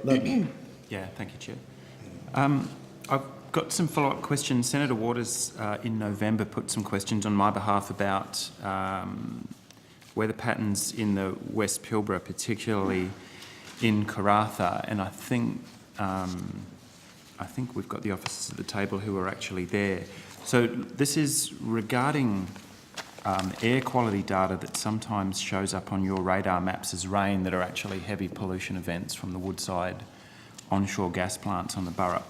Yeah, thank you, Chair. I've got some follow-up questions. Senator Waters in November put some questions on my behalf about weather patterns in the West Pilbara, particularly in Karratha, and I think we've got the officers at the table who are actually there. So this is regarding air quality data that sometimes shows up on your radar maps as rain that are actually heavy pollution events from the Woodside onshore gas plants on the Burrup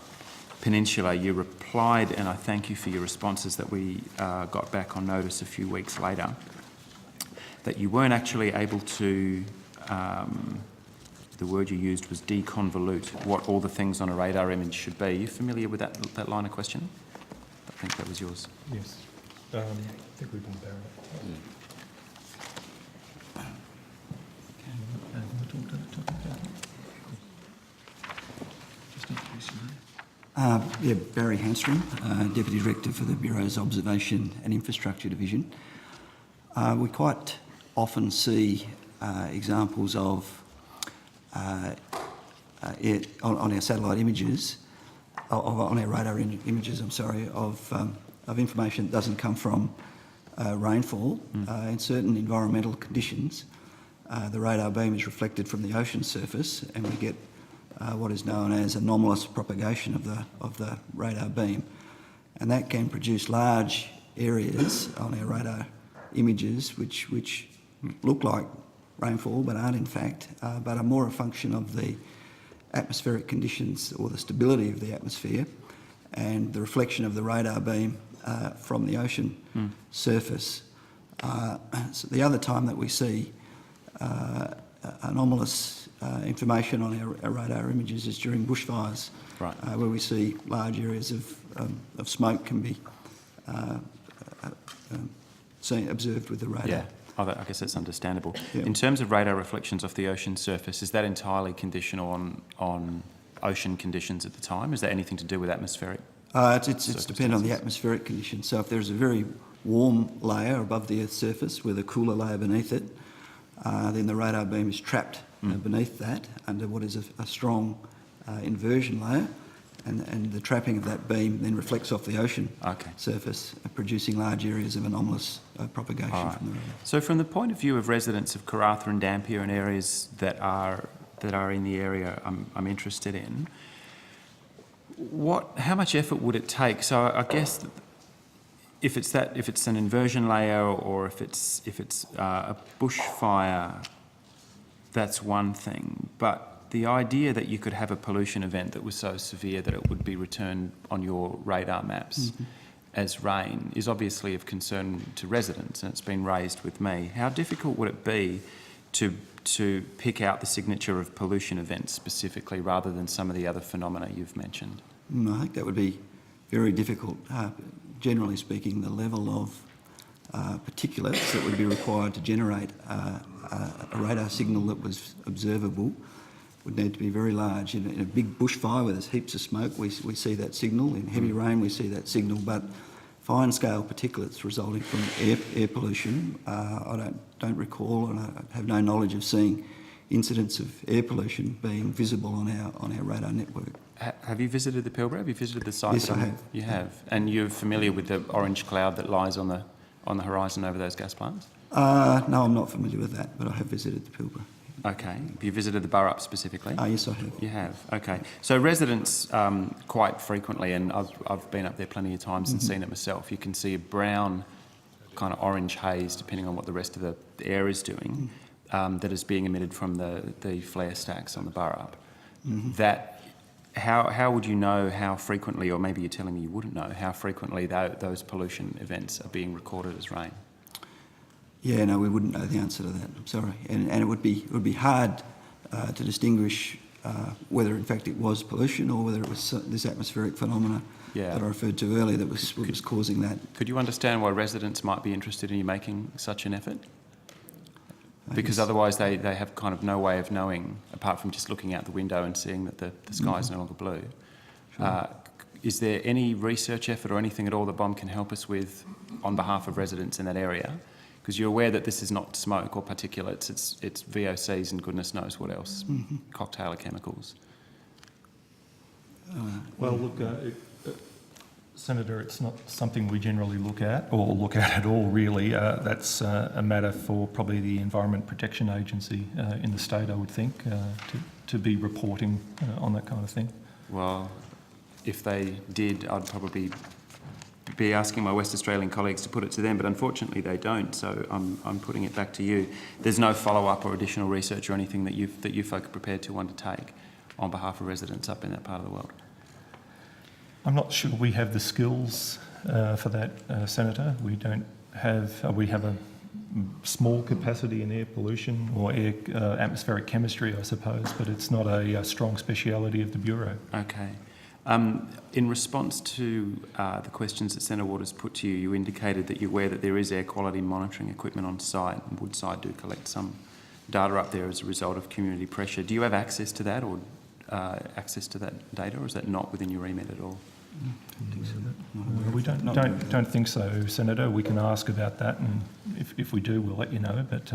Peninsula. You replied, and I thank you for your responses that we got back on notice a few weeks later, that you weren't actually able to, the word you used was deconvolute what all the things on a radar image should be. Are you familiar with that line of question? I think that was yours. Yes. I think we've been Burrup. Yeah, Barry Hanstrom, Deputy Director for the Bureau's Observation and Infrastructure Division. We quite often see examples of, on our satellite images, on our radar images, of information that doesn't come from rainfall. In certain environmental conditions, the radar beam is reflected from the ocean surface, and we get what is known as anomalous propagation of the radar beam, and that can produce large areas on our radar images which look like rainfall but aren't in fact, but are more a function of the atmospheric conditions or the stability of the atmosphere and the reflection of the radar beam from the ocean surface. So the other time that we see anomalous information on our radar images is during bushfires, right, where we see large areas of smoke can be observed with the radar. Yeah, I guess that's understandable. Yeah. In terms of radar reflections off the ocean surface, is that entirely conditional on ocean conditions at the time? Is there anything to do with atmospheric? It's dependent on the atmospheric conditions. So if there's a very warm layer above the Earth's surface with a cooler layer beneath it, then the radar beam is trapped beneath that under what is a strong inversion layer, and the trapping of that beam then reflects off the ocean surface, producing large areas of anomalous propagation from the radar. So from the point of view of residents of Karratha and Dampier and areas that are in the area I'm interested in, how much effort would it take? So I guess if it's an inversion layer or if it's a bushfire, that's one thing. But the idea that you could have a pollution event that was so severe that it would be returned on your radar maps as rain is obviously of concern to residents, and it's been raised with me. How difficult would it be to pick out the signature of pollution events specifically rather than some of the other phenomena you've mentioned? I think that would be very difficult. Generally speaking, the level of particulates that would be required to generate a radar signal that was observable would need to be very large. In a big bushfire where there's heaps of smoke, we see that signal. In heavy rain, we see that signal. But fine-scale particulates resulting from air pollution, I don't recall, and I have no knowledge of seeing incidents of air pollution being visible on our radar network. Have you visited the Pilbara? Have you visited the site? Yes, I have. You have, and you're familiar with the orange cloud that lies on the horizon over those gas plants? No, I'm not familiar with that, but I have visited the Pilbara. Okay. Have you visited the Burrup specifically? Yes, I have. You have. Okay. So residents quite frequently, and I've been up there plenty of times and seen it myself. You can see a brown, kind of orange haze, depending on what the rest of the air is doing, that is being emitted from the flare stacks on the Burrup. That how would you know how frequently, or maybe you're telling me you wouldn't know how frequently those pollution events are being recorded as rain? Yeah, no, we wouldn't know the answer to that. I'm sorry, and it would be hard to distinguish whether in fact it was pollution or whether it was this atmospheric phenomena that I referred to earlier that was causing that. Could you understand why residents might be interested in you making such an effort? Because otherwise they have kind of no way of knowing, apart from just looking out the window and seeing that the sky is no longer blue. Sure. Is there any research effort or anything at all that BOM can help us with on behalf of residents in that area? Because you're aware that this is not smoke or particulates, it's VOCs and goodness knows what else, cocktail of chemicals. Well, look, Senator, it's not something we generally look at or look at all, really. That's a matter for probably the Environment Protection Agency in the state, I would think, to be reporting on that kind of thing. Well, if they did, I'd probably be asking my West Australian colleagues to put it to them, but unfortunately they don't, so I'm putting it back to you. There's no follow-up or additional research or anything that you folk are prepared to undertake on behalf of residents up in that part of the world? I'm not sure we have the skills for that, Senator. We don't have, we have a small capacity in air pollution or air atmospheric chemistry, I suppose, but it's not a strong speciality of the Bureau. Okay. In response to the questions that Senator Waters put to you, you indicated that you're aware that there is air quality monitoring equipment on site, and Woodside do collect some data up there as a result of community pressure. Do you have access to that, or access to that data, or is that not within your remit at all? We don't think so, Senator. We can ask about that, and if we do, we'll let you know, but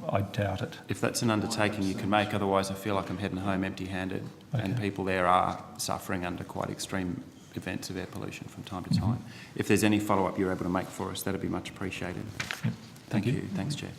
I doubt it. If that's an undertaking you can make, otherwise I feel like I'm heading home empty-handed, and people there are suffering under quite extreme events of air pollution from time to time. If there's any follow-up you're able to make for us, that'd be much appreciated. Yep. Thank you. Thanks, Chair.